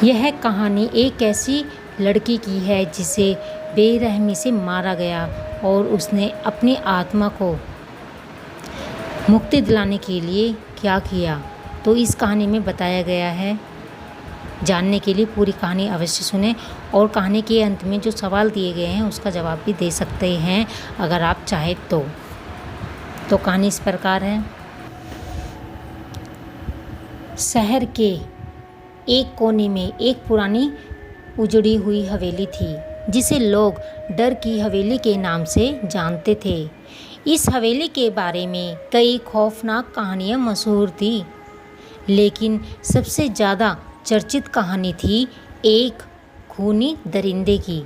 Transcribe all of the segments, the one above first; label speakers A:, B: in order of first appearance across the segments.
A: यह कहानी एक ऐसी लड़की की है जिसे बेरहमी से मारा गया और उसने अपनी आत्मा को मुक्ति दिलाने के लिए क्या किया, तो इस कहानी में बताया गया है। जानने के लिए पूरी कहानी अवश्य सुनें और कहानी के अंत में जो सवाल दिए गए हैं उसका जवाब भी दे सकते हैं अगर आप चाहें तो कहानी इस प्रकार है। शहर के एक कोने में एक पुरानी उजड़ी हुई हवेली थी जिसे लोग डर की हवेली के नाम से जानते थे। इस हवेली के बारे में कई खौफनाक कहानियाँ मशहूर थी, लेकिन सबसे ज़्यादा चर्चित कहानी थी एक खूनी दरिंदे की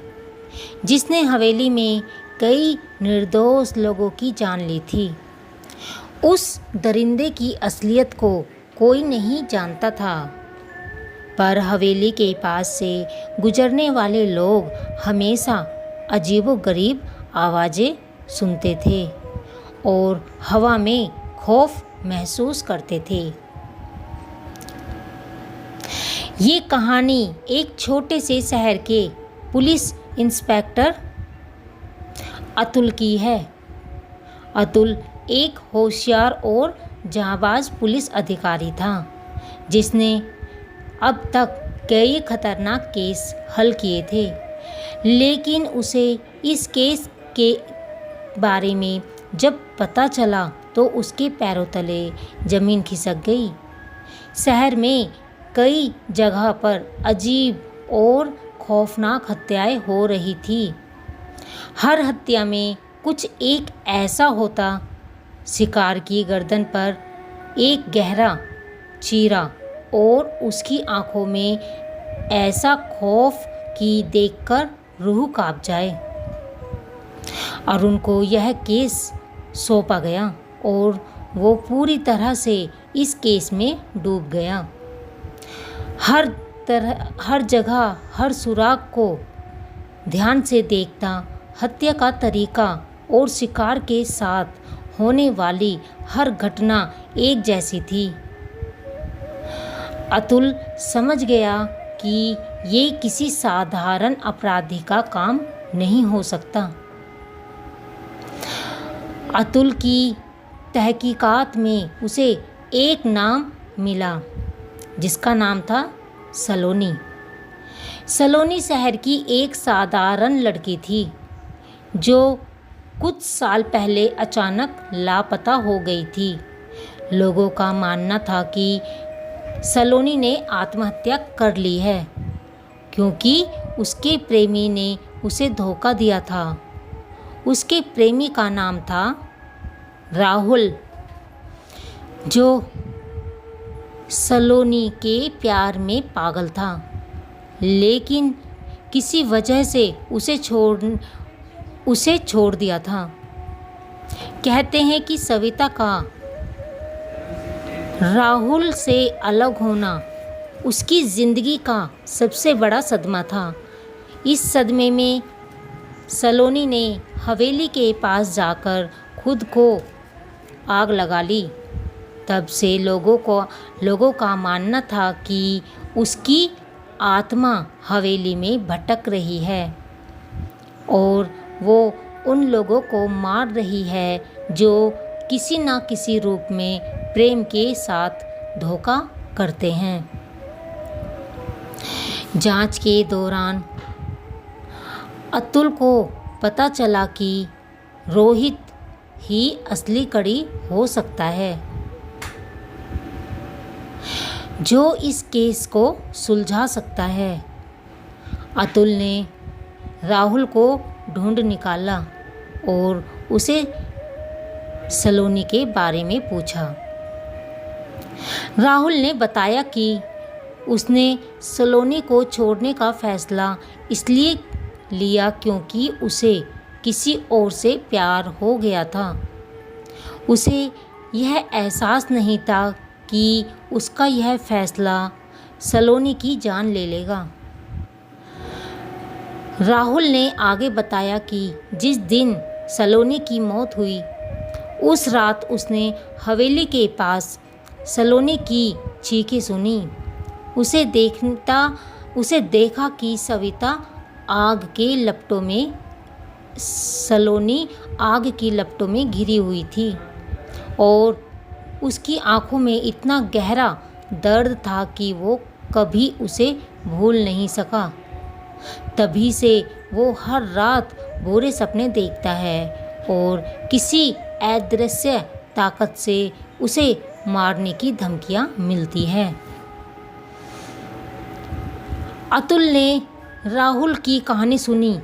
A: जिसने हवेली में कई निर्दोष लोगों की जान ली थी। उस दरिंदे की असलियत को कोई नहीं जानता था, पर हवेली के पास से गुजरने वाले लोग हमेशा अजीबोगरीब आवाज़ें सुनते थे और हवा में खौफ महसूस करते थे। ये कहानी एक छोटे से शहर के पुलिस इंस्पेक्टर अतुल की है। अतुल एक होशियार और जांबाज पुलिस अधिकारी था जिसने अब तक कई खतरनाक केस हल किए थे, लेकिन उसे इस केस के बारे में जब पता चला तो उसके पैरों तले ज़मीन खिसक गई। शहर में कई जगह पर अजीब और खौफनाक हत्याएं हो रही थी। हर हत्या में कुछ एक ऐसा होता, शिकार की गर्दन पर एक गहरा चीरा और उसकी आंखों में ऐसा खौफ कि देखकर रूह कांप जाए। अरुण को यह केस सौंपा गया और वो पूरी तरह से इस केस में डूब गया। हर जगह हर सुराग को ध्यान से देखता, हत्या का तरीका और शिकार के साथ होने वाली हर घटना एक जैसी थी। अतुल समझ गया कि ये किसी साधारण अपराधी का काम नहीं हो सकता। अतुल की तहकीकात में उसे एक नाम मिला जिसका नाम था सलोनी। सलोनी शहर की एक साधारण लड़की थी जो कुछ साल पहले अचानक लापता हो गई थी। लोगों का मानना था कि सलोनी ने आत्महत्या कर ली है क्योंकि उसके प्रेमी ने उसे धोखा दिया था। उसके प्रेमी का नाम था राहुल, जो सलोनी के प्यार में पागल था, लेकिन किसी वजह से उसे छोड़ दिया था। कहते हैं कि सविता का राहुल से अलग होना उसकी ज़िंदगी का सबसे बड़ा सदमा था। इस सदमे में सलोनी ने हवेली के पास जाकर खुद को आग लगा ली। तब से लोगों का मानना था कि उसकी आत्मा हवेली में भटक रही है और वो उन लोगों को मार रही है जो किसी न किसी रूप में प्रेम के साथ धोखा करते हैं। जांच के दौरान अतुल को पता चला कि रोहित ही असली कड़ी हो सकता है जो इस केस को सुलझा सकता है। अतुल ने राहुल को ढूंढ निकाला और उसे सलोनी के बारे में पूछा। राहुल ने बताया कि उसने सलोनी को छोड़ने का फैसला इसलिए लिया क्योंकि उसे किसी और से प्यार हो गया था। उसे यह एहसास नहीं था कि उसका यह फैसला सलोनी की जान ले लेगा। राहुल ने आगे बताया कि जिस दिन सलोनी की मौत हुई उस रात उसने हवेली के पास सलोनी की चीखें सुनी। उसे देखता उसे देखा कि सलोनी आग की लपटों में घिरी हुई थी और उसकी आंखों में इतना गहरा दर्द था कि वो कभी उसे भूल नहीं सका। तभी से वो हर रात बुरे सपने देखता है और किसी अदृश्य ताकत से उसे मारने की धमकियां मिलती है। अतुल ने राहुल की कहानी सुनी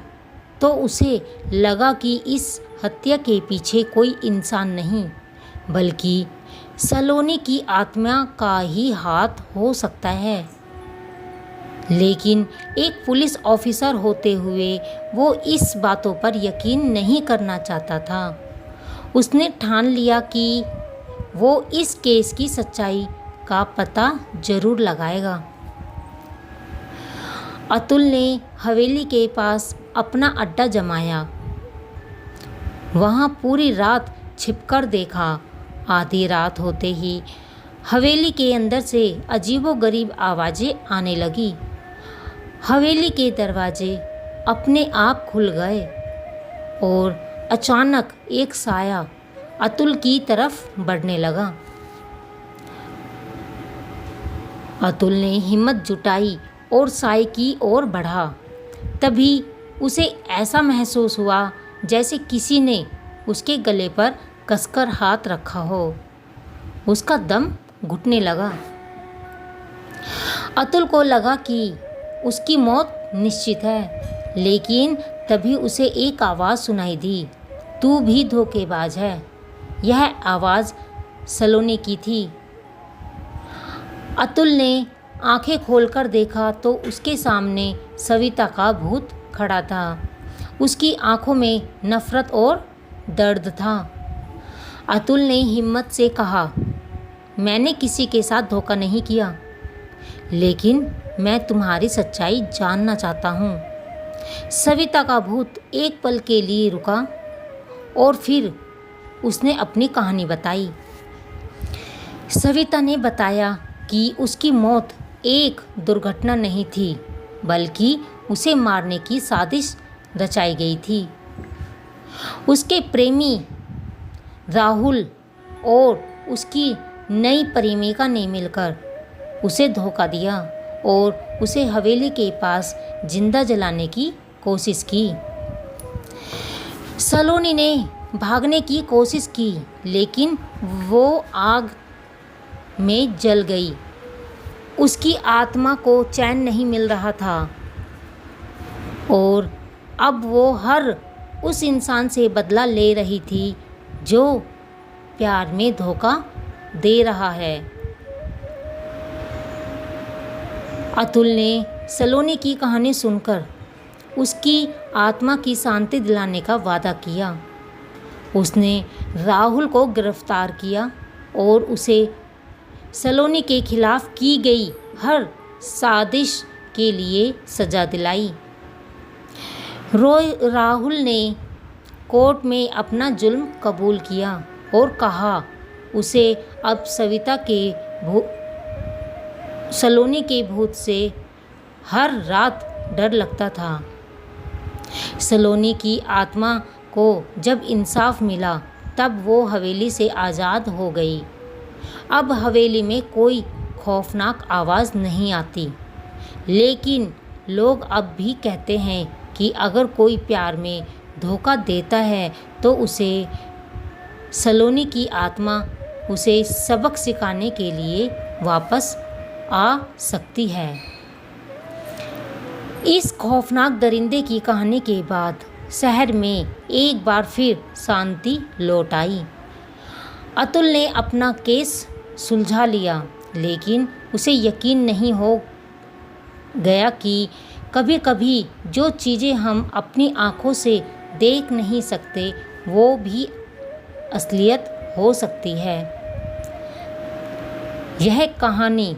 A: तो उसे लगा कि इस हत्या के पीछे कोई इंसान नहीं बल्कि सलोनी की आत्मा का ही हाथ हो सकता है। लेकिन एक पुलिस ऑफिसर होते हुए वो इस बातों पर यकीन नहीं करना चाहता था। उसने ठान लिया कि वो इस केस की सच्चाई का पता जरूर लगाएगा। अतुल ने हवेली के पास अपना अड्डा जमाया। वहाँ पूरी रात छिपकर देखा। आधी रात होते ही हवेली के अंदर से अजीबोगरीब आवाज़ें आने लगी। हवेली के दरवाजे अपने आप खुल गए और अचानक एक साया अतुल की तरफ बढ़ने लगा। अतुल ने हिम्मत जुटाई और साए की ओर बढ़ा। तभी उसे ऐसा महसूस हुआ जैसे किसी ने उसके गले पर कसकर हाथ रखा हो। उसका दम घुटने लगा। अतुल को लगा कि उसकी मौत निश्चित है, लेकिन तभी उसे एक आवाज़ सुनाई दी, तू भी धोखेबाज है। यह आवाज़ सलोनी की थी। अतुल ने आंखें खोलकर देखा तो उसके सामने सविता का भूत खड़ा था। उसकी आंखों में नफरत और दर्द था। अतुल ने हिम्मत से कहा, मैंने किसी के साथ धोखा नहीं किया, लेकिन मैं तुम्हारी सच्चाई जानना चाहता हूँ। सविता का भूत एक पल के लिए रुका और फिर उसने अपनी कहानी बताई। सविता ने बताया कि उसकी मौत एक दुर्घटना नहीं थी, बल्कि उसे मारने की साजिश रचाई गई थी। उसके प्रेमी राहुल और उसकी नई प्रेमिका ने मिलकर उसे धोखा दिया और उसे हवेली के पास जिंदा जलाने की कोशिश की। सलोनी ने भागने की कोशिश की, लेकिन वो आग में जल गई। उसकी आत्मा को चैन नहीं मिल रहा था और अब वो हर उस इंसान से बदला ले रही थी जो प्यार में धोखा दे रहा है। अतुल ने सलोनी की कहानी सुनकर उसकी आत्मा की शांति दिलाने का वादा किया। उसने राहुल को गिरफ्तार किया और उसे सलोनी के खिलाफ की गई हर साजिश के लिए सजा दिलाई। राहुल ने कोर्ट में अपना जुल्म कबूल किया और कहा उसे अब सलोनी के भूत से हर रात डर लगता था। सलोनी की आत्मा को जब इंसाफ मिला तब वो हवेली से आज़ाद हो गई। अब हवेली में कोई खौफनाक आवाज़ नहीं आती, लेकिन लोग अब भी कहते हैं कि अगर कोई प्यार में धोखा देता है तो उसे सलोनी की आत्मा उसे सबक सिखाने के लिए वापस आ सकती है। इस खौफनाक दरिंदे की कहानी के बाद शहर में एक बार फिर शांति लौट आई। अतुल ने अपना केस सुलझा लिया, लेकिन उसे यकीन नहीं हो गया कि कभी कभी जो चीज़ें हम अपनी आँखों से देख नहीं सकते वो भी असलियत हो सकती है। यह कहानी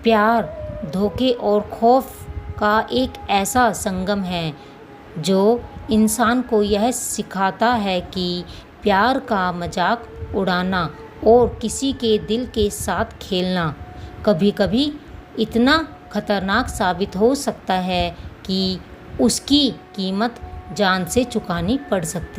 A: प्यार, धोखे और खौफ का एक ऐसा संगम है जो इंसान को यह सिखाता है कि प्यार का मजाक उड़ाना और किसी के दिल के साथ खेलना कभी कभी इतना खतरनाक साबित हो सकता है कि उसकी कीमत जान से चुकानी पड़ सकती है।